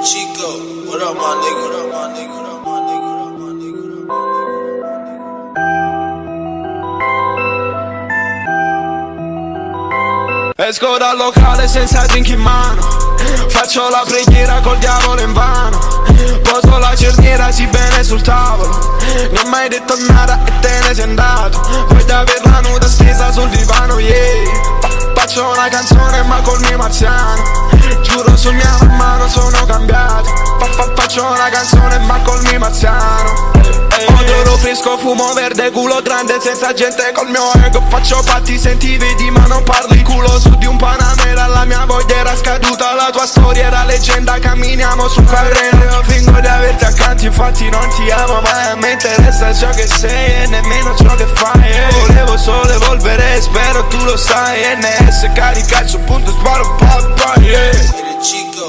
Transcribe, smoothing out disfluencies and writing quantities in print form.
Chico, what up, my nigga? What up, my nigga? What up, my nigga? What up, my nigga? What up, my nigga? Esco dal locale senza drink in mano, faccio la preghiera col diavolo in vano, poso la cerniera sì bene sul tavolo, non mi hai detto nada e te ne sei andato, poi da averla nuda stesa sul divano, yeah. Faccio una canzone ma col mio marziano, giuro sul mia mamma non sono cambiato. Faccio una canzone ma col mio marziano. Odoro fresco, fumo verde, culo grande senza gente col mio ego. Faccio patti, senti, vedi ma non parli, culo su di un Panamera. La mia voglia era scaduta, la tua storia era leggenda. Camminiamo sul carreno, io fingo di averti accanto, infatti non ti amo mai. A me interessa ciò che sei e nemmeno ciò che fai. Volevo solo evolvere, spero tu lo sai. NS carica, il suo punto sparo, papà, yeah. Chico.